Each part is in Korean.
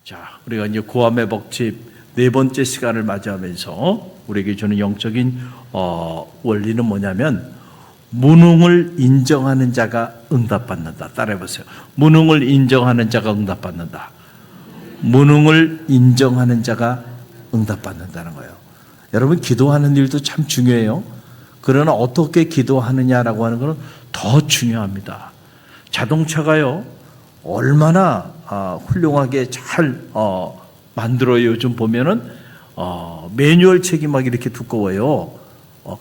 자, 우리가 이제 구원의 법칙 네 번째 시간을 맞이하면서 우리에게 주는 영적인 원리는 뭐냐면, 무능을 인정하는 자가 응답받는다. 따라해보세요. 무능을 인정하는 자가 응답받는다. 무능을 인정하는 자가 응답받는다는 거예요. 여러분, 기도하는 일도 참 중요해요. 그러나 어떻게 기도하느냐라고 하는 것은 더 중요합니다. 자동차가요, 얼마나 훌륭하게 잘 만들어요. 요즘 보면은 매뉴얼 책이 막 이렇게 두꺼워요.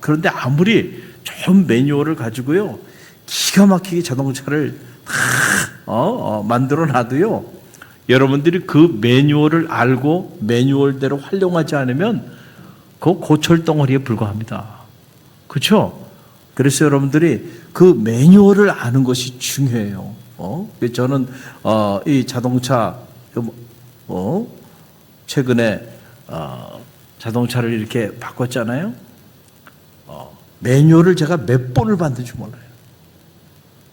그런데 아무리 좋은 매뉴얼을 가지고요, 기가 막히게 자동차를 다 만들어 놔도요, 여러분들이 그 매뉴얼을 알고 매뉴얼대로 활용하지 않으면 그 고철 덩어리에 불과합니다. 그렇죠? 그래서 여러분들이 그 매뉴얼을 아는 것이 중요해요. 저는 이 자동차 최근에 자동차를 이렇게 바꿨잖아요. 매뉴얼을 제가 몇 번을 봤는지 몰라요.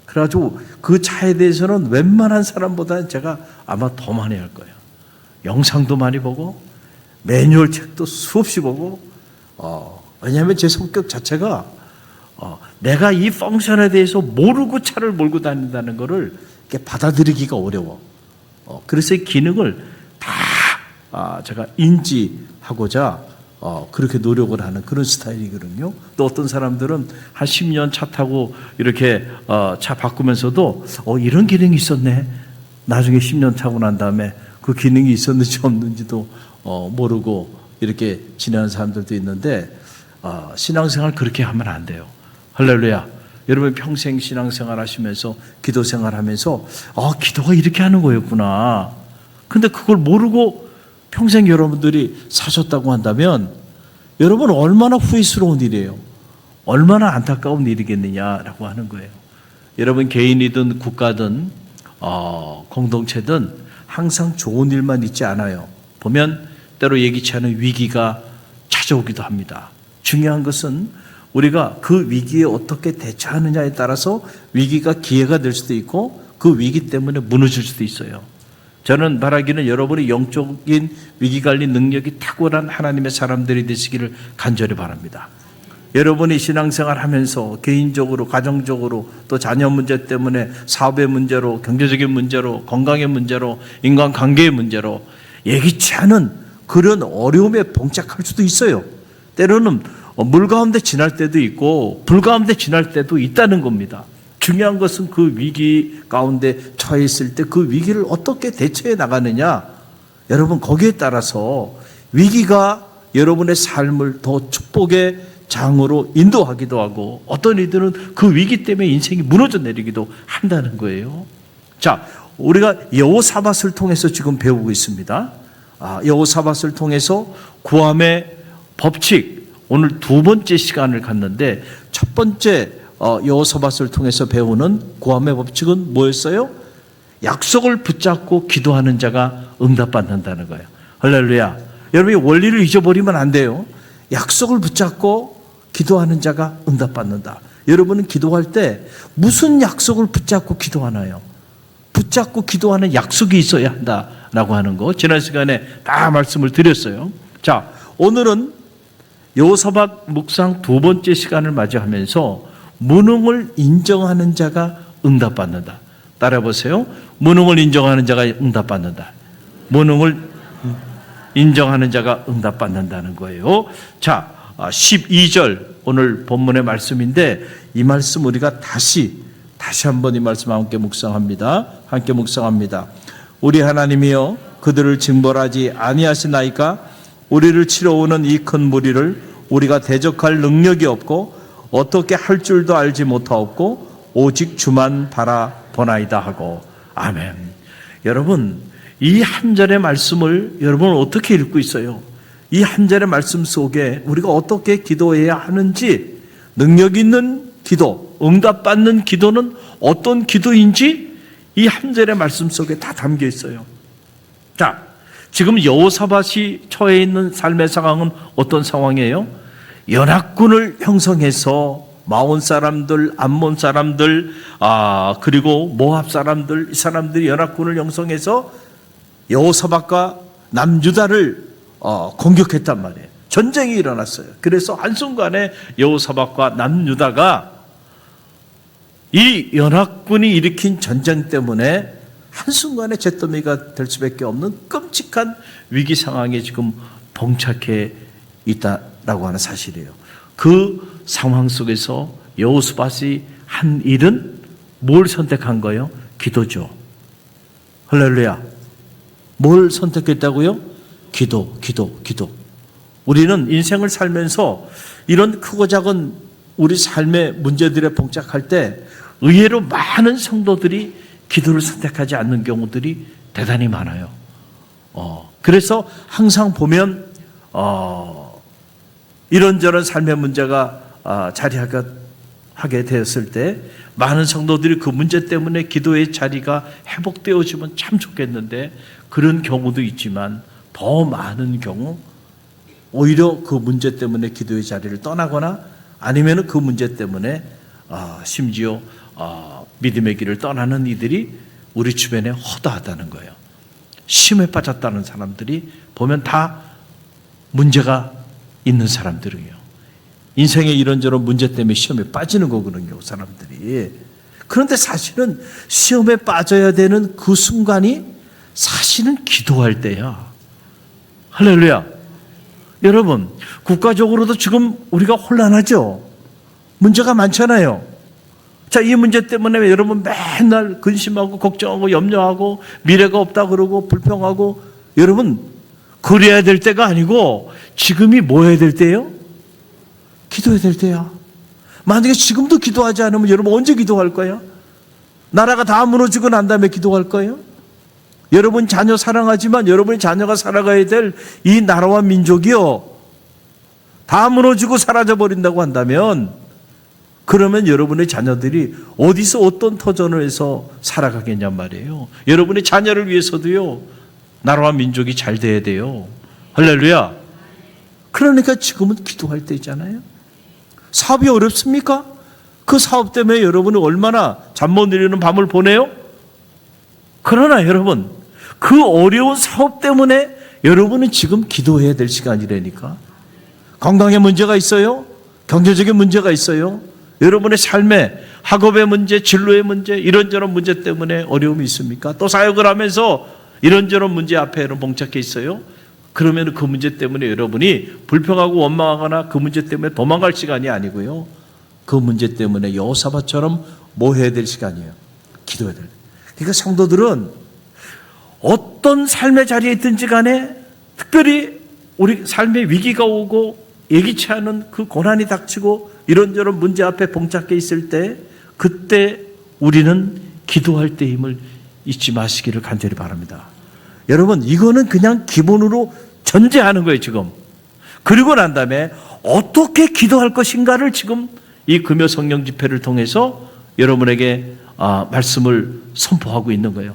그래가지고 그 차에 대해서는 웬만한 사람보다는 제가 아마 더 많이 할 거예요. 영상도 많이 보고 매뉴얼 책도 수없이 보고, 왜냐하면 제 성격 자체가 내가 이 펑션에 대해서 모르고 차를 몰고 다닌다는 것을 이렇게 받아들이기가 어려워. 그래서 이 기능을 다 제가 인지하고자 그렇게 노력을 하는 그런 스타일이거든요. 또 어떤 사람들은 한 10년 차 타고 이렇게 차 바꾸면서도 이런 기능이 있었네. 나중에 10년 타고 난 다음에 그 기능이 있었는지 없는지도 모르고 이렇게 지내는 사람들도 있는데, 신앙생활 그렇게 하면 안 돼요. 할렐루야. 여러분 평생 신앙생활 하시면서 기도생활 하면서 기도가 이렇게 하는 거였구나. 근데 그걸 모르고 평생 여러분들이 사셨다고 한다면 여러분 얼마나 후회스러운 일이에요. 얼마나 안타까운 일이겠느냐라고 하는 거예요. 여러분 개인이든 국가든 공동체든 항상 좋은 일만 있지 않아요. 보면 때로 예기치 않은 위기가 찾아오기도 합니다. 중요한 것은 우리가 그 위기에 어떻게 대처하느냐에 따라서 위기가 기회가 될 수도 있고 그 위기 때문에 무너질 수도 있어요. 저는 바라기는 여러분의 영적인 위기관리 능력이 탁월한 하나님의 사람들이 되시기를 간절히 바랍니다. 여러분이 신앙생활 하면서 개인적으로, 가정적으로, 또 자녀 문제 때문에 사업의 문제로, 경제적인 문제로, 건강의 문제로, 인간관계의 문제로 예기치 않은 그런 어려움에 봉착할 수도 있어요. 때로는 물 가운데 지날 때도 있고 불 가운데 지날 때도 있다는 겁니다. 중요한 것은 그 위기 가운데 처해 있을 때 그 위기를 어떻게 대처해 나가느냐. 여러분 거기에 따라서 위기가 여러분의 삶을 더 축복의 장으로 인도하기도 하고, 어떤 이들은 그 위기 때문에 인생이 무너져 내리기도 한다는 거예요. 자, 우리가 여호사밧을 통해서 지금 배우고 있습니다. 여호사밧을 통해서 구함의 법칙, 오늘 두 번째 시간을 갖는데, 첫 번째 여호사밧을 통해서 배우는 구함의 법칙은 뭐였어요? 약속을 붙잡고 기도하는 자가 응답받는다는 거예요. 할렐루야. 여러분이 원리를 잊어버리면 안 돼요. 약속을 붙잡고 기도하는 자가 응답받는다. 여러분은 기도할 때 무슨 약속을 붙잡고 기도하나요? 붙잡고 기도하는 약속이 있어야 한다라고 하는 거 지난 시간에 다 말씀을 드렸어요. 자, 오늘은 여호사밧 묵상 두 번째 시간을 맞이하면서 무능을 인정하는 자가 응답받는다. 따라해보세요. 무능을 인정하는 자가 응답받는다. 무능을 인정하는 자가 응답받는다는 거예요. 자, 12절 오늘 본문의 말씀인데, 이 말씀 우리가 다시 한번 이 말씀 함께 묵상합니다. 함께 묵상합니다. 우리 하나님이여, 그들을 징벌하지 아니하시나이까? 우리를 치러오는 이 큰 무리를 우리가 대적할 능력이 없고 어떻게 할 줄도 알지 못하옵고 오직 주만 바라보나이다 하고. 아멘. 여러분, 이 한 절의 말씀을 여러분은 어떻게 읽고 있어요? 이 한 절의 말씀 속에 우리가 어떻게 기도해야 하는지, 능력 있는 기도, 응답받는 기도는 어떤 기도인지 이 한 절의 말씀 속에 다 담겨 있어요. 자, 지금 여호사밧이 처해 있는 삶의 상황은 어떤 상황이에요? 연합군을 형성해서 마온 사람들, 암몬 사람들, 그리고 모압 사람들, 이 사람들이 연합군을 형성해서 여호사밧과 남유다를 공격했단 말이에요. 전쟁이 일어났어요. 그래서 한순간에 여호사밧과 남유다가 이 연합군이 일으킨 전쟁 때문에 한순간에 잿더미가 될 수밖에 없는 끔찍한 위기 상황에 지금 봉착해 있다라고 하는 사실이에요. 그 상황 속에서 여호사밧이 한 일은 뭘 선택한 거예요? 기도죠. 할렐루야. 뭘 선택했다고요? 기도. 우리는 인생을 살면서 이런 크고 작은 우리 삶의 문제들에 봉착할 때 의외로 많은 성도들이 기도를 선택하지 않는 경우들이 대단히 많아요. 그래서 항상 보면 이런저런 삶의 문제가 자리하게 되었을 때 많은 성도들이 그 문제 때문에 기도의 자리가 회복되어지면 참 좋겠는데 그런 경우도 있지만 더 많은 경우 오히려 그 문제 때문에 기도의 자리를 떠나거나 아니면 그 문제 때문에 심지어 믿음의 길을 떠나는 이들이 우리 주변에 허다하다는 거예요. 심에 빠졌다는 사람들이 보면 다 문제가 있는 사람들이에요. 인생에 이런저런 문제 때문에 시험에 빠지는 거거든요, 사람들이. 그런데 사실은 시험에 빠져야 되는 그 순간이 사실은 기도할 때야. 할렐루야. 여러분, 국가적으로도 지금 우리가 혼란하죠. 문제가 많잖아요. 자, 이 문제 때문에 여러분 맨날 근심하고 걱정하고 염려하고 미래가 없다 그러고 불평하고 여러분 그래야 될 때가 아니고 지금이 뭐 해야 될 때예요? 기도해야 될 때야. 만약에 지금도 기도하지 않으면 여러분 언제 기도할 거예요? 나라가 다 무너지고 난 다음에 기도할 거예요? 여러분 자녀 사랑하지만 여러분의 자녀가 살아가야 될 이 나라와 민족이요 다 무너지고 사라져 버린다고 한다면 그러면 여러분의 자녀들이 어디서 어떤 터전을 해서 살아가겠냔 말이에요. 여러분의 자녀를 위해서도요 나라와 민족이 잘 돼야 돼요. 할렐루야. 그러니까 지금은 기도할 때잖아요. 사업이 어렵습니까? 그 사업 때문에 여러분은 얼마나 잠 못 이루는 밤을 보내요? 그러나 여러분 그 어려운 사업 때문에 여러분은 지금 기도해야 될 시간이라니까. 건강에 문제가 있어요? 경제적인 문제가 있어요? 여러분의 삶에 학업의 문제, 진로의 문제, 이런저런 문제 때문에 어려움이 있습니까? 또 사역을 하면서 이런저런 문제 앞에 봉착해 있어요? 그러면 그 문제 때문에 여러분이 불평하고 원망하거나 그 문제 때문에 도망갈 시간이 아니고요. 그 문제 때문에 여호사밧처럼 뭐 해야 될 시간이에요? 기도해야 될. 그러니까 성도들은 어떤 삶의 자리에 있든지 간에 특별히 우리 삶의 위기가 오고 예기치 않은 그 고난이 닥치고 이런저런 문제 앞에 봉착해 있을 때 그때 우리는 기도할 때 힘을 잊지 마시기를 간절히 바랍니다. 여러분 이거는 그냥 기본으로 전제하는 거예요 지금. 그리고 난 다음에 어떻게 기도할 것인가를 지금 이 금요 성령 집회를 통해서 여러분에게 말씀을 선포하고 있는 거예요.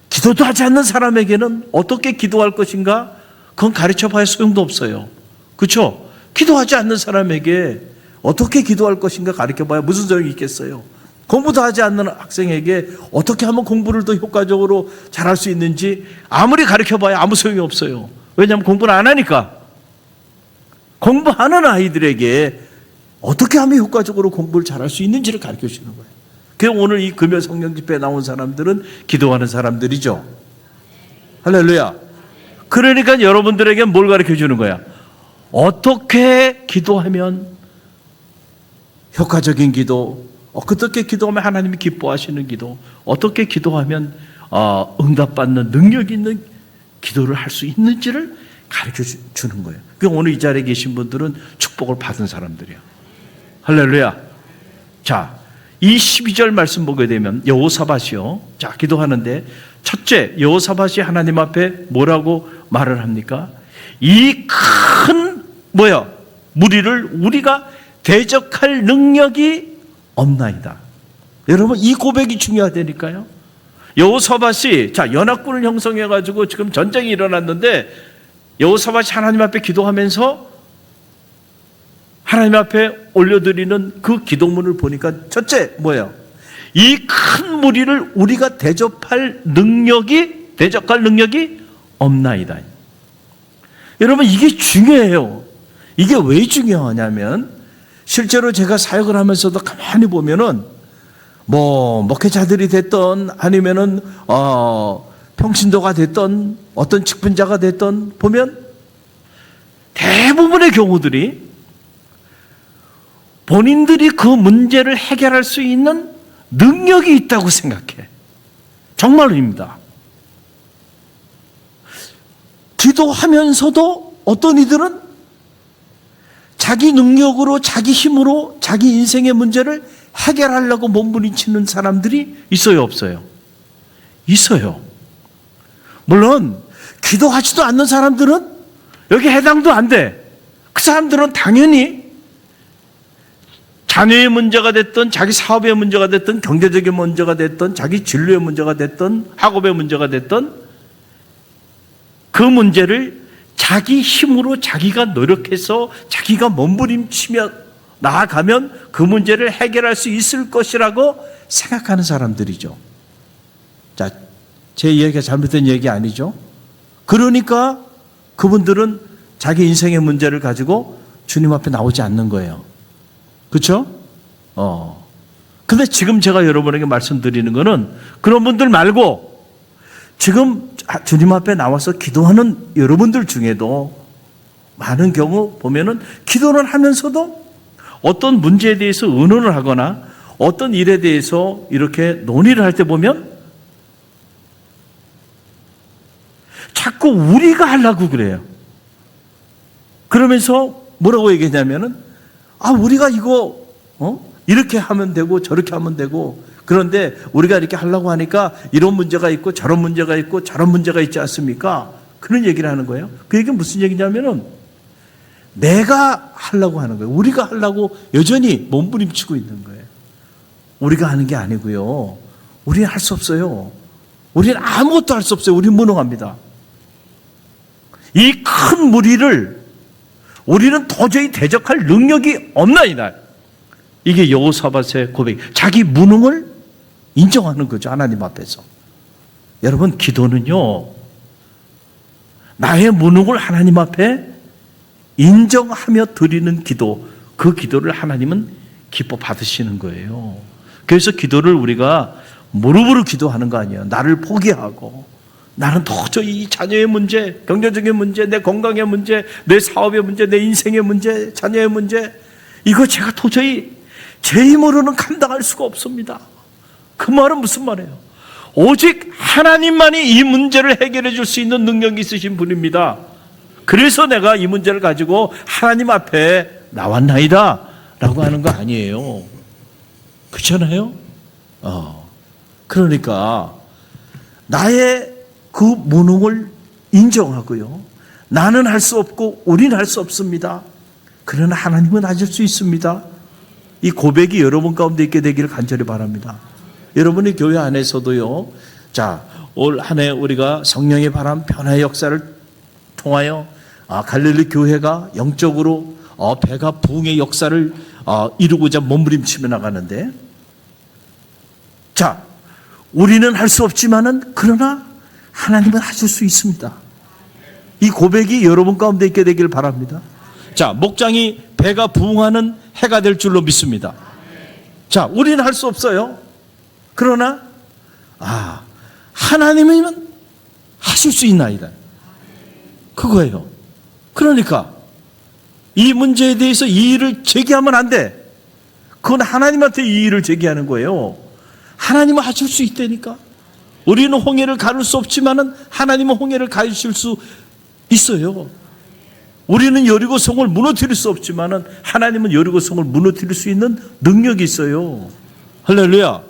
기도도 하지 않는 사람에게는 어떻게 기도할 것인가 그건 가르쳐 봐야 소용도 없어요. 그렇죠? 기도하지 않는 사람에게 어떻게 기도할 것인가 가르쳐 봐야 무슨 소용이 있겠어요. 공부도 하지 않는 학생에게 어떻게 하면 공부를 더 효과적으로 잘할 수 있는지 아무리 가르쳐 봐야 아무 소용이 없어요. 왜냐하면 공부를 안 하니까. 공부하는 아이들에게 어떻게 하면 효과적으로 공부를 잘할 수 있는지를 가르쳐 주는 거예요. 그래서 오늘 이 금요 성령 집회에 나온 사람들은 기도하는 사람들이죠. 할렐루야. 그러니까 여러분들에게 뭘 가르쳐 주는 거야? 어떻게 기도하면 효과적인 기도, 어떻게 기도하면 하나님이 기뻐하시는 기도, 어떻게 기도하면 응답받는 능력 있는 기도를 할 수 있는지를 가르쳐 주는 거예요. 그러니까 오늘 이 자리에 계신 분들은 축복을 받은 사람들이에요. 할렐루야. 자, 이 12절 말씀 보게 되면 여호사밧이요. 자, 기도하는데 첫째, 여호사밧이 하나님 앞에 뭐라고 말을 합니까? 이 큰 무리를 우리가 대적할 능력이 없나이다. 여러분 이 고백이 중요하다니까요. 여호사밧이 자 연합군을 형성해 가지고 지금 전쟁이 일어났는데 여호사밧이 하나님 앞에 기도하면서 하나님 앞에 올려드리는 그 기도문을 보니까 첫째 뭐예요? 이 큰 무리를 우리가 대접할 능력이 대적할 능력이 없나이다. 여러분, 이게 중요해요. 이게 왜 중요하냐면 실제로 제가 사역을 하면서도 가만히 보면은 목회자들이 됐던 아니면은 평신도가 됐던 어떤 직분자가 됐던 보면 대부분의 경우들이 본인들이 그 문제를 해결할 수 있는 능력이 있다고 생각해. 정말입니다. 기도하면서도 어떤 이들은 자기 능력으로, 자기 힘으로 자기 인생의 문제를 해결하려고 몸부림치는 사람들이 있어요, 없어요? 있어요. 물론 기도하지도 않는 사람들은 여기 해당도 안 돼. 그 사람들은 당연히 자녀의 문제가 됐든 자기 사업의 문제가 됐든 경제적인 문제가 됐든 자기 진로의 문제가 됐든 학업의 문제가 됐든 그 문제를 자기 힘으로 자기가 노력해서 자기가 몸부림치며 나아가면 그 문제를 해결할 수 있을 것이라고 생각하는 사람들이죠. 자, 제 이야기가 잘못된 얘기 아니죠? 그러니까 그분들은 자기 인생의 문제를 가지고 주님 앞에 나오지 않는 거예요. 그렇죠? 근데 지금 제가 여러분에게 말씀드리는 거는 그런 분들 말고 지금 주님 앞에 나와서 기도하는 여러분들 중에도 많은 경우 보면은 기도를 하면서도 어떤 문제에 대해서 의논을 하거나 어떤 일에 대해서 이렇게 논의를 할 때 보면 자꾸 우리가 하려고 그래요. 그러면서 뭐라고 얘기하냐면은 우리가 이거 이렇게 하면 되고 저렇게 하면 되고 그런데 우리가 이렇게 하려고 하니까 이런 문제가 있고 저런 문제가 있고 저런 문제가 있지 않습니까? 그런 얘기를 하는 거예요. 그 얘기는 무슨 얘기냐면은 내가 하려고 하는 거예요. 우리가 하려고 여전히 몸부림치고 있는 거예요. 우리가 하는 게 아니고요. 우리는 할 수 없어요. 우리는 아무것도 할 수 없어요. 우리는 무능합니다. 이 큰 무리를 우리는 도저히 대적할 능력이 없나이다. 이게 여호사밧의 고백. 자기 무능을 인정하는 거죠. 하나님 앞에서. 여러분, 기도는요, 나의 무능을 하나님 앞에 인정하며 드리는 기도, 그 기도를 하나님은 기뻐 받으시는 거예요. 그래서 기도를 우리가 무릎으로 기도하는 거 아니에요. 나를 포기하고 나는 도저히 이 자녀의 문제, 경제적인 문제, 내 건강의 문제, 내 사업의 문제, 내 인생의 문제, 자녀의 문제, 이거 제가 도저히 제 힘으로는 감당할 수가 없습니다. 그 말은 무슨 말이에요? 오직 하나님만이 이 문제를 해결해 줄 수 있는 능력이 있으신 분입니다. 그래서 내가 이 문제를 가지고 하나님 앞에 나왔나이다 라고 하는 거 아니에요. 그렇잖아요? 그러니까 나의 그 무능을 인정하고요. 나는 할 수 없고 우리는 할 수 없습니다. 그러나 하나님은 하실 수 있습니다. 이 고백이 여러분 가운데 있게 되기를 간절히 바랍니다. 여러분의 교회 안에서도요. 자, 올 한 해 우리가 성령의 바람 변화의 역사를 통하여 갈릴리 교회가 영적으로 배가 부흥의 역사를 이루고자 몸부림치며 나가는데, 자, 우리는 할 수 없지만은 그러나 하나님은 하실 수 있습니다. 이 고백이 여러분 가운데 있게 되길 바랍니다. 자, 목장이 배가 부흥하는 해가 될 줄로 믿습니다. 자, 우리는 할 수 없어요. 그러나 하나님은 하실 수 있나이다. 그거예요. 그러니까 이 문제에 대해서 이의를 제기하면 안 돼. 그건 하나님한테 이의를 제기하는 거예요. 하나님은 하실 수 있다니까. 우리는 홍해를 가를 수 없지만은 하나님은 홍해를 가르칠 수 있어요. 우리는 여리고성을 무너뜨릴 수 없지만은 하나님은 여리고성을 무너뜨릴 수 있는 능력이 있어요. 할렐루야.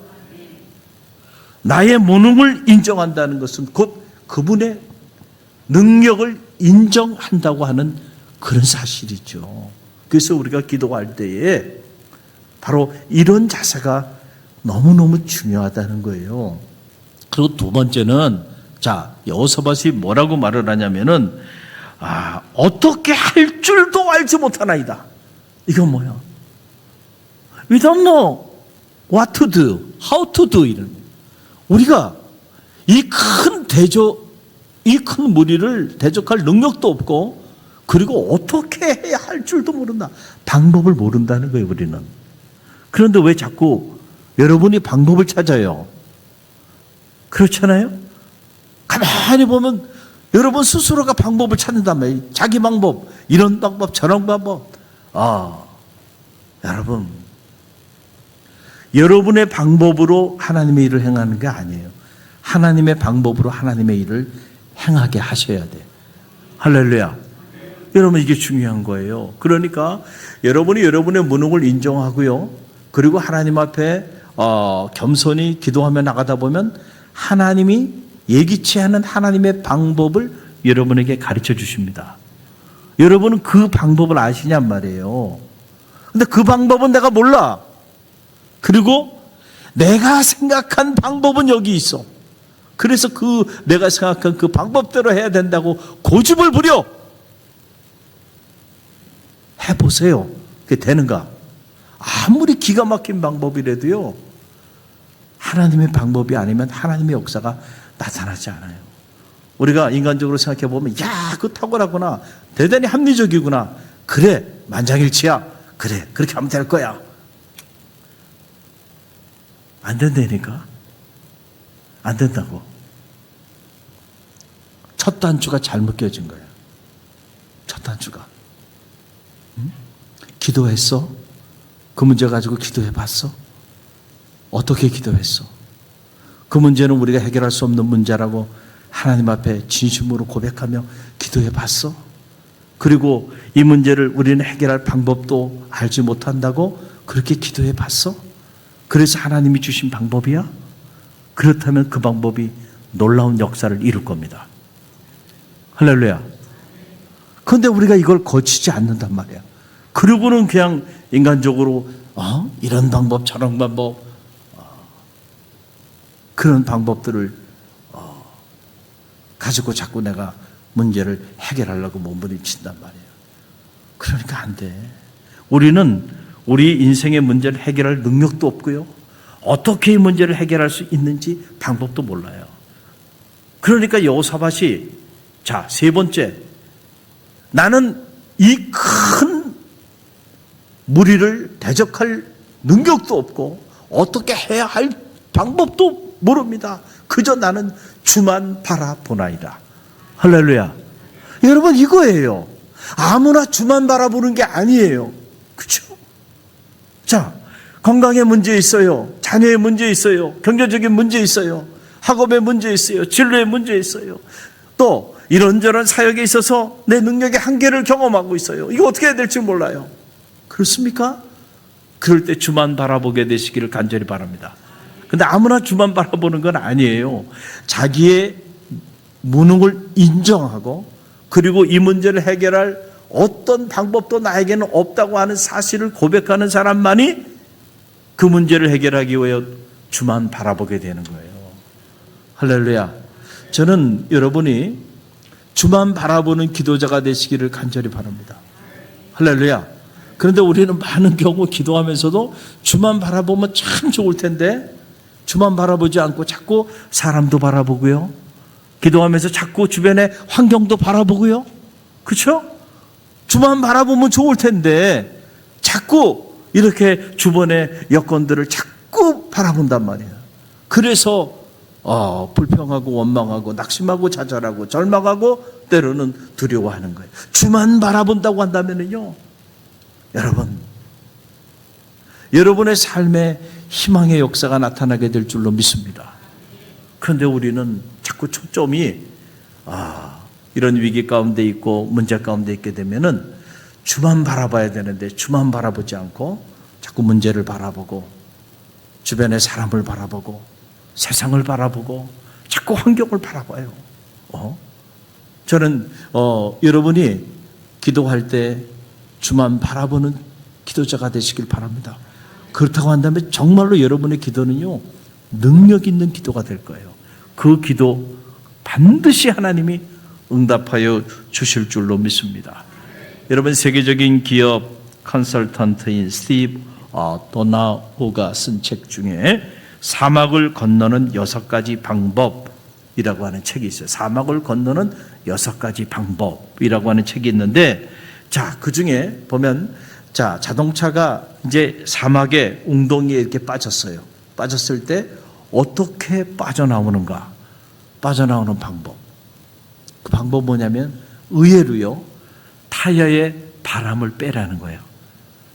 나의 무능을 인정한다는 것은 곧 그분의 능력을 인정한다고 하는 그런 사실이죠. 그래서 우리가 기도할 때에 바로 이런 자세가 너무너무 중요하다는 거예요. 그리고 두 번째는, 자, 여호사밧이 뭐라고 말을 하냐면은, 어떻게 할 줄도 알지 못하나이다. 이건 뭐야? We don't know what to do, how to do. 이런. 우리가 이 큰 무리를 대적할 능력도 없고, 그리고 어떻게 해야 할 줄도 모른다. 방법을 모른다는 거예요, 우리는. 그런데 왜 자꾸 여러분이 방법을 찾아요? 그렇잖아요? 가만히 보면 여러분 스스로가 방법을 찾는단 말이에요. 자기 방법, 이런 방법, 저런 방법. 여러분, 여러분의 방법으로 하나님의 일을 행하는 게 아니에요. 하나님의 방법으로 하나님의 일을 행하게 하셔야 돼요. 할렐루야. 여러분, 이게 중요한 거예요. 그러니까 여러분이 여러분의 무능을 인정하고요, 그리고 하나님 앞에 겸손히 기도하며 나가다 보면 하나님이 예기치 않은 하나님의 방법을 여러분에게 가르쳐 주십니다. 여러분은 그 방법을 아시냔 말이에요. 근데 그 방법은 내가 몰라. 그리고 내가 생각한 방법은 여기 있어. 그래서 내가 생각한 그 방법대로 해야 된다고 고집을 부려. 해보세요. 그게 되는가? 아무리 기가 막힌 방법이라도요, 하나님의 방법이 아니면 하나님의 역사가 나타나지 않아요. 우리가 인간적으로 생각해 보면, 그거 탁월하구나, 대단히 합리적이구나, 그래, 만장일치야, 그래, 그렇게 하면 될 거야. 안 된다니까. 안 된다고. 첫 단추가 잘못 껴진 거예요. 첫 단추가. 기도했어? 그 문제 가지고 기도해 봤어? 어떻게 기도했어? 그 문제는 우리가 해결할 수 없는 문제라고 하나님 앞에 진심으로 고백하며 기도해 봤어? 그리고 이 문제를 우리는 해결할 방법도 알지 못한다고 그렇게 기도해 봤어? 그래서 하나님이 주신 방법이야? 그렇다면 그 방법이 놀라운 역사를 이룰 겁니다. 할렐루야. 그런데 우리가 이걸 거치지 않는단 말이야. 그리고는 그냥 인간적으로 이런 방법, 저런 방법, 그런 방법들을 가지고 자꾸 내가 문제를 해결하려고 몸부림친단 말이에요. 그러니까 안 돼. 우리는 우리 인생의 문제를 해결할 능력도 없고요, 어떻게 이 문제를 해결할 수 있는지 방법도 몰라요. 그러니까 여호사밧이, 자, 세 번째, 나는 이 큰 무리를 대적할 능력도 없고 어떻게 해야 할 방법도 모릅니다. 그저 나는 주만 바라보나이다. 할렐루야. 여러분, 이거예요. 아무나 주만 바라보는 게 아니에요. 그렇죠? 자, 건강에 문제 있어요. 자녀의 문제 있어요. 경제적인 문제 있어요. 학업에 문제 있어요. 진로에 문제 있어요. 또 이런저런 사역에 있어서 내 능력의 한계를 경험하고 있어요. 이거 어떻게 해야 될지 몰라요. 그렇습니까? 그럴 때 주만 바라보게 되시기를 간절히 바랍니다. 근데 아무나 주만 바라보는 건 아니에요. 자기의 무능을 인정하고, 그리고 이 문제를 해결할 어떤 방법도 나에게는 없다고 하는 사실을 고백하는 사람만이 그 문제를 해결하기 위해 주만 바라보게 되는 거예요. 할렐루야. 저는 여러분이 주만 바라보는 기도자가 되시기를 간절히 바랍니다. 할렐루야. 그런데 우리는 많은 경우 기도하면서도 주만 바라보면 참 좋을 텐데, 주만 바라보지 않고 자꾸 사람도 바라보고요, 기도하면서 자꾸 주변의 환경도 바라보고요. 그렇죠? 주만 바라보면 좋을 텐데 자꾸 이렇게 주변의 여건들을 자꾸 바라본단 말이에요. 그래서 불평하고 원망하고 낙심하고 좌절하고 절망하고 때로는 두려워하는 거예요. 주만 바라본다고 한다면요, 여러분, 여러분의 삶에 희망의 역사가 나타나게 될 줄로 믿습니다. 그런데 우리는 자꾸 초점이 이런 위기 가운데 있고 문제 가운데 있게 되면은 주만 바라봐야 되는데 주만 바라보지 않고 자꾸 문제를 바라보고 주변의 사람을 바라보고 세상을 바라보고 자꾸 환경을 바라봐요. 저는 여러분이 기도할 때 주만 바라보는 기도자가 되시길 바랍니다. 그렇다고 한다면 정말로 여러분의 기도는요, 능력 있는 기도가 될 거예요. 그 기도 반드시 하나님이 응답하여 주실 줄로 믿습니다. 여러분, 세계적인 기업 컨설턴트인 스티브 도나호가 쓴 책 중에 사막을 건너는 6가지 방법, 하는 책이 있어요. 사막을 건너는 6가지 방법이라고 하는 책이 있는데, 자, 그 중에 보면, 자, 자동차가 이제 사막의 웅덩이에 이렇게 빠졌어요. 빠졌을 때 어떻게 빠져나오는가? 빠져나오는 방법. 그 방법 뭐냐면, 의외로요, 타이어에 바람을 빼라는 거예요.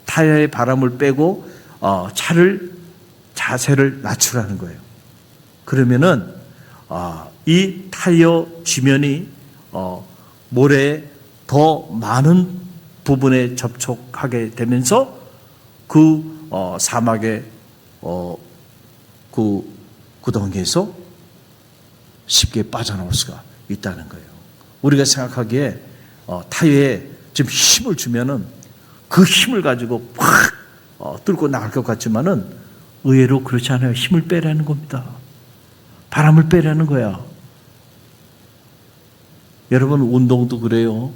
타이어에 바람을 빼고, 자세를 낮추라는 거예요. 그러면은, 이 타이어 지면이 모래에 더 많은 부분에 접촉하게 되면서 그 사막의 그 구덩이에서 쉽게 빠져나올 수가 있다는 거예요. 우리가 생각하기에 타이어에 지금 힘을 주면은 그 힘을 가지고 확 뚫고 나갈 것 같지만은 의외로 그렇지 않아요. 힘을 빼라는 겁니다. 바람을 빼라는 거야. 여러분, 운동도 그래요.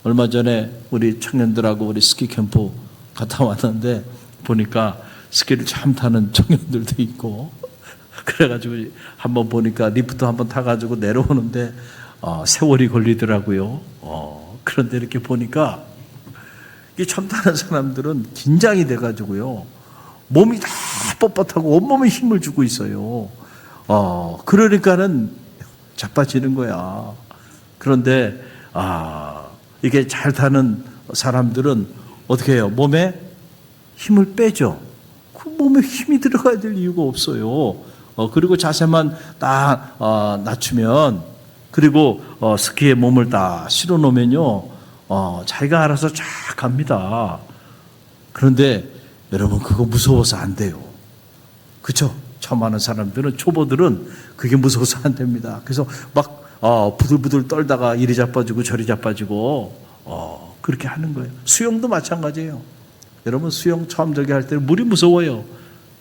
얼마 전에 우리 청년들하고 우리 스키 캠프 갔다 왔는데 보니까 스키를 참 타는 청년들도 있고, 그래가지고 한번 보니까 리프트 한번 타가지고 내려오는데 세월이 걸리더라고요. 그런데 이렇게 보니까 이 처음 타는 사람들은 긴장이 돼가지고요, 몸이 다 뻣뻣하고 온몸에 힘을 주고 있어요. 그러니까는 자빠지는 거야. 그런데 이게 잘 타는 사람들은 어떻게 해요? 몸에 힘을 빼죠. 그 몸에 힘이 들어가야 될 이유가 없어요. 그리고 자세만 딱 낮추면, 그리고 스키에 몸을 딱 실어 놓으면요, 자기가 알아서 쫙 갑니다. 그런데 여러분, 그거 무서워서 안 돼요. 그렇죠? 처음 하는 사람들은, 초보들은 그게 무서워서 안 됩니다. 그래서 막 부들부들 떨다가 이리 자빠지고 저리 자빠지고 그렇게 하는 거예요. 수영도 마찬가지예요. 여러분, 수영 처음 저기 할 때는 물이 무서워요.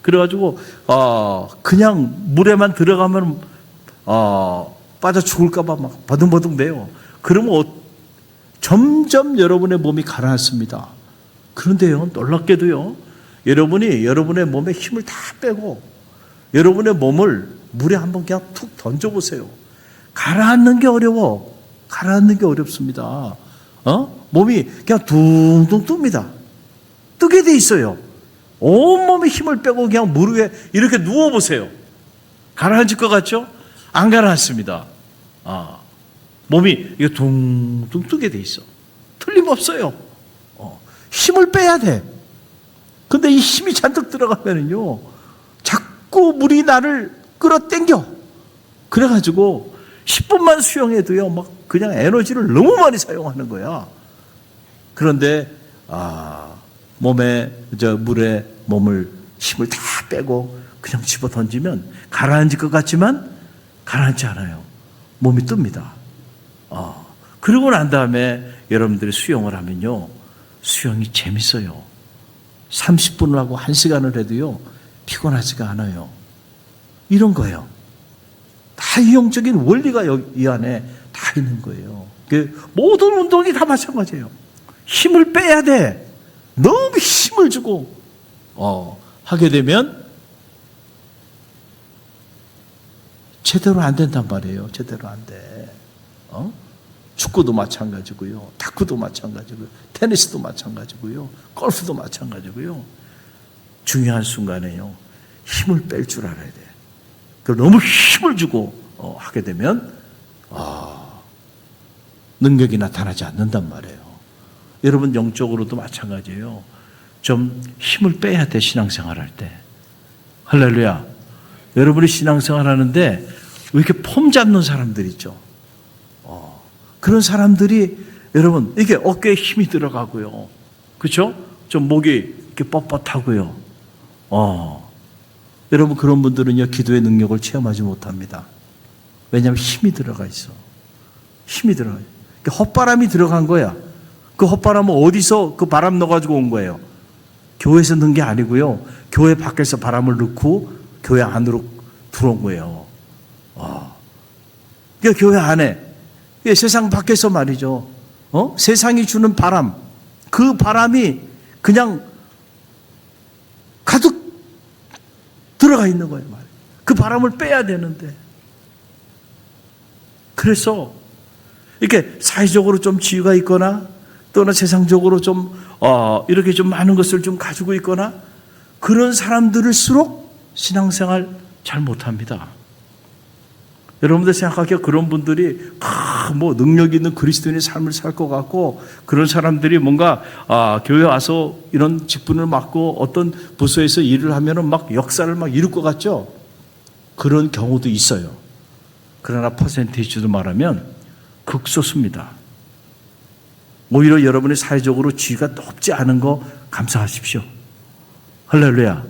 그래가지고 그냥 물에만 들어가면 빠져 죽을까봐 막 버둥버둥대요. 그러면 점점 여러분의 몸이 가라앉습니다. 그런데요, 놀랍게도요, 여러분이 여러분의 몸에 힘을 다 빼고 여러분의 몸을 물에 한번 그냥 툭 던져보세요. 가라앉는 게 어려워. 가라앉는 게 어렵습니다. 몸이 그냥 둥둥 뜹니다. 뜨게 돼 있어요. 온몸에 힘을 빼고 그냥 물 위에 이렇게 누워보세요. 가라앉을 것 같죠? 안 가라앉습니다. 몸이 이거 둥둥 뜨게 돼 있어. 틀림없어요. 힘을 빼야 돼. 근데 이 힘이 잔뜩 들어가면은요, 자꾸 물이 나를 끌어당겨. 그래가지고 10분만 수영해도요, 막 그냥 에너지를 너무 많이 사용하는 거야. 그런데 물에 몸을 힘을 다 빼고 그냥 집어 던지면 가라앉을 것 같지만 가라앉지 않아요. 몸이 뜹니다. 그러고 난 다음에 여러분들이 수영을 하면요, 수영이 재밌어요. 30분을 하고 1시간을 해도요, 피곤하지가 않아요. 이런 거예요. 다 이용적인 원리가 이 안에 다 있는 거예요. 모든 운동이 다 마찬가지예요. 힘을 빼야 돼. 너무 힘을 주고 하게 되면 제대로 안 된단 말이에요. 제대로 안 돼. 축구도 마찬가지고요, 탁구도 마찬가지고요, 테니스도 마찬가지고요, 골프도 마찬가지고요. 중요한 순간에요, 힘을 뺄 줄 알아야 돼. 너무 힘을 주고 하게 되면 능력이 나타나지 않는단 말이에요. 여러분, 영적으로도 마찬가지예요. 좀 힘을 빼야 돼, 신앙생활 할 때. 할렐루야. 여러분이 신앙생활 하는데 왜 이렇게 폼 잡는 사람들 있죠? 그런 사람들이 여러분, 이게 어깨에 힘이 들어가고요, 그렇죠? 좀 목이 이렇게 뻣뻣하고요. 여러분, 그런 분들은요, 기도의 능력을 체험하지 못합니다. 왜냐하면 힘이 들어가 있어. 힘이 들어가요. 헛바람이 들어간 거야. 그 헛바람은 어디서 그 바람 넣어가지고 온 거예요? 교회에서 넣은 게 아니고요, 교회 밖에서 바람을 넣고 교회 안으로 들어온 거예요. 그러니까 교회 안에, 세상 밖에서 말이죠, 세상이 주는 바람, 그 바람이 그냥 가득 들어가 있는 거예요. 그 바람을 빼야 되는데 그래서 이렇게 사회적으로 좀 지위가 있거나 또는 세상적으로 좀 이렇게 좀 많은 것을 좀 가지고 있거나 그런 사람들일수록 신앙생활 잘 못합니다. 여러분들 생각하기에 그런 분들이 뭐 능력 있는 그리스도인의 삶을 살 것 같고 그런 사람들이 뭔가 교회 와서 이런 직분을 맡고 어떤 부서에서 일을 하면은 막 역사를 막 이룰 것 같죠? 그런 경우도 있어요. 그러나 퍼센테이지로 말하면 극소수입니다. 오히려 여러분이 사회적으로 지위가 높지 않은 거 감사하십시오. 할렐루야.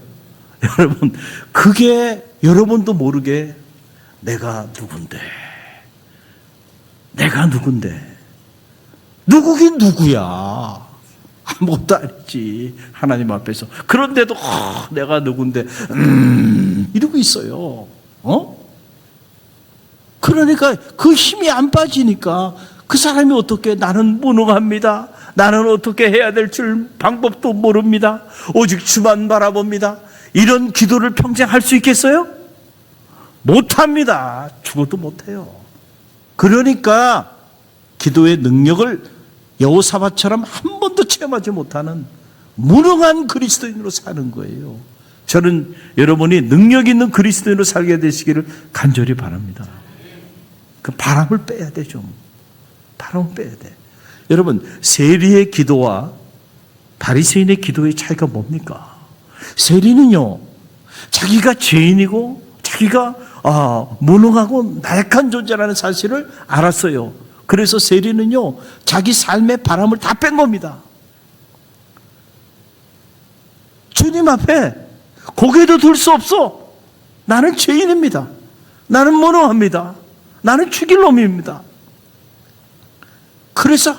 여러분, 그게 여러분도 모르게 내가 누군데 누구긴 누구야. 아무것도 아니지 하나님 앞에서. 그런데도 내가 누군데 이러고 있어요. 그러니까 그 힘이 안 빠지니까 그 사람이 어떻게 나는 무능합니다. 나는 어떻게 해야 될 줄 방법도 모릅니다. 오직 주만 바라봅니다. 이런 기도를 평생 할 수 있겠어요? 못합니다. 죽어도 못해요. 그러니까 기도의 능력을 여호사밧처럼 한 번도 체험하지 못하는 무능한 그리스도인으로 사는 거예요. 저는 여러분이 능력 있는 그리스도인으로 살게 되시기를 간절히 바랍니다. 그 바람을 빼야 돼 좀. 바람을 빼야 돼. 여러분, 세리의 기도와 바리새인의 기도의 차이가 뭡니까? 세리는요, 자기가 죄인이고 자기가 무능하고 나약한 존재라는 사실을 알았어요. 그래서 세리는요, 자기 삶의 바람을 다 뺀 겁니다. 주님 앞에 고개도 들 수 없어. 나는 죄인입니다. 나는 무능합니다. 나는 죽일 놈입니다. 그래서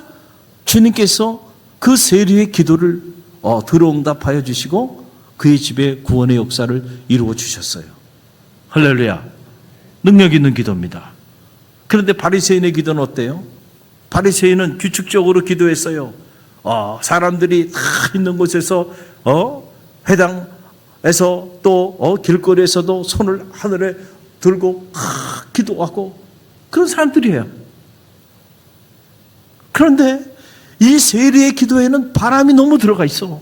주님께서 그 세리의 기도를 들어응답하여 주시고 그의 집에 구원의 역사를 이루어 주셨어요. 할렐루야. 능력 있는 기도입니다. 그런데 바리새인의 기도는 어때요? 바리새인은 규칙적으로 기도했어요. 사람들이 다 있는 곳에서 회당에서 또 길거리에서도 손을 하늘에 들고 기도하고 그런 사람들이에요. 그런데 이 세리의 기도에는 바람이 너무 들어가 있어.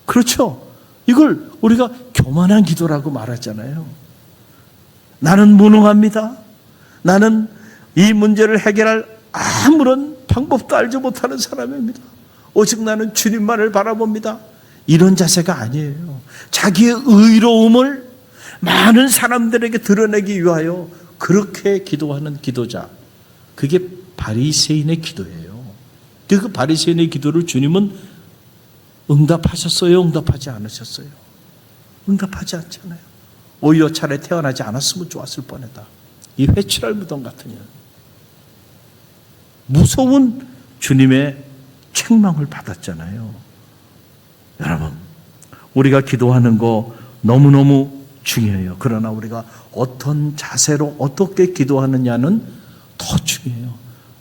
그렇죠? 이걸 우리가 교만한 기도라고 말하잖아요. 나는 무능합니다. 나는 이 문제를 해결할 아무런 방법도 알지 못하는 사람입니다. 오직 나는 주님만을 바라봅니다. 이런 자세가 아니에요. 자기의 의로움을 많은 사람들에게 드러내기 위하여 그렇게 기도하는 기도자, 그게 바리새인의 기도예요. 그 바리새인의 기도를 주님은 응답하셨어요? 응답하지 않으셨어요? 응답하지 않잖아요. 오히려 차라리 태어나지 않았으면 좋았을 뻔했다. 이 회칠할 무덤 같은 년. 무서운 주님의 책망을 받았잖아요. 여러분, 우리가 기도하는 거 너무너무 중요해요. 그러나 우리가 어떤 자세로 어떻게 기도하느냐는 더 중요해요.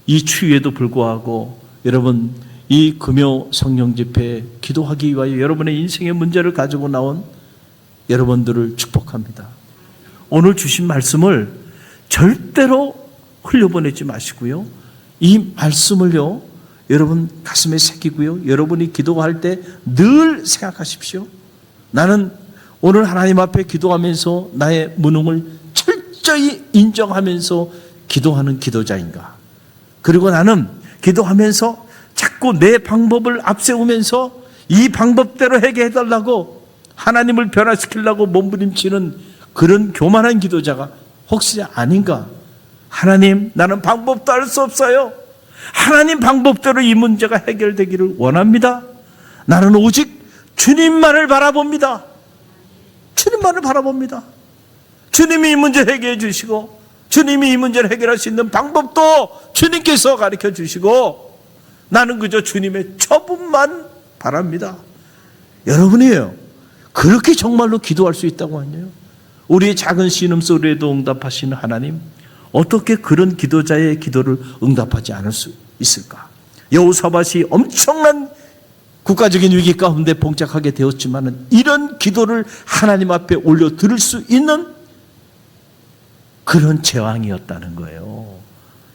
이 추위에도 불구하고 여러분, 이 금요 성령 집회에 기도하기 위하여 여러분의 인생의 문제를 가지고 나온 여러분들을 축복합니다. 오늘 주신 말씀을 절대로 흘려보내지 마시고요. 이 말씀을요, 여러분 가슴에 새기고요. 여러분이 기도할 때 늘 생각하십시오. 나는 오늘 하나님 앞에 기도하면서 나의 무능을 철저히 인정하면서 기도하는 기도자인가? 그리고 나는 기도하면서 자꾸 내 방법을 앞세우면서 이 방법대로 해결해달라고 하나님을 변화시키려고 몸부림치는 그런 교만한 기도자가 혹시 아닌가? 하나님, 나는 방법도 알 수 없어요. 하나님 방법대로 이 문제가 해결되기를 원합니다. 나는 오직 주님만을 바라봅니다. 주님만을 바라봅니다. 주님이 이 문제 해결해 주시고 주님이 이 문제를 해결할 수 있는 방법도 주님께서 가르쳐 주시고 나는 그저 주님의 처분만 바랍니다. 여러분이에요. 그렇게 정말로 기도할 수 있다고 하네요. 우리의 작은 신음소리에도 응답하시는 하나님, 어떻게 그런 기도자의 기도를 응답하지 않을 수 있을까? 여호사밧이 엄청난 국가적인 위기 가운데 봉착하게 되었지만 이런 기도를 하나님 앞에 올려 드릴 수 있는 그런 제왕이었다는 거예요.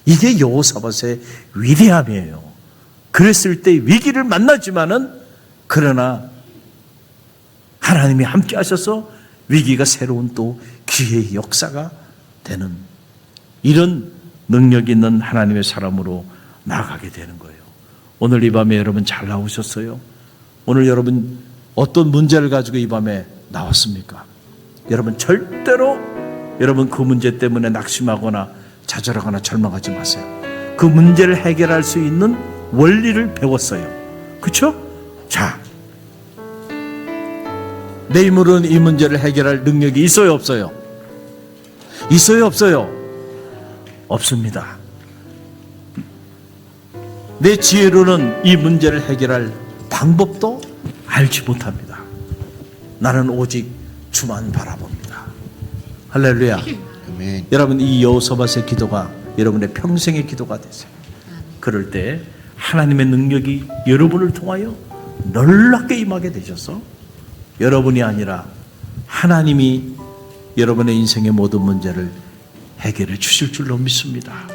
이게 여호사밧의 위대함이에요. 그랬을 때 위기를 만나지만은 그러나 하나님이 함께 하셔서 위기가 새로운 또 기회의 역사가 되는 이런 능력 있는 하나님의 사람으로 나아가게 되는 거예요. 오늘 이 밤에 여러분 잘 나오셨어요? 오늘 여러분 어떤 문제를 가지고 이 밤에 나왔습니까? 여러분 절대로 여러분 그 문제 때문에 낙심하거나 좌절하거나 절망하지 마세요. 그 문제를 해결할 수 있는 원리를 배웠어요. 그렇죠? 자, 내 힘으로는 이 문제를 해결할 능력이 있어요, 없어요? 있어요, 없어요? 없습니다. 내 지혜로는 이 문제를 해결할 방법도 알지 못합니다. 나는 오직 주만 바라봅니다. 할렐루야. 아멘. 여러분 이 여호사밧의 기도가 여러분의 평생의 기도가 되세요. 그럴 때 하나님의 능력이 여러분을 통하여 놀랍게 임하게 되셔서 여러분이 아니라 하나님이 여러분의 인생의 모든 문제를 해결해 주실 줄로 믿습니다.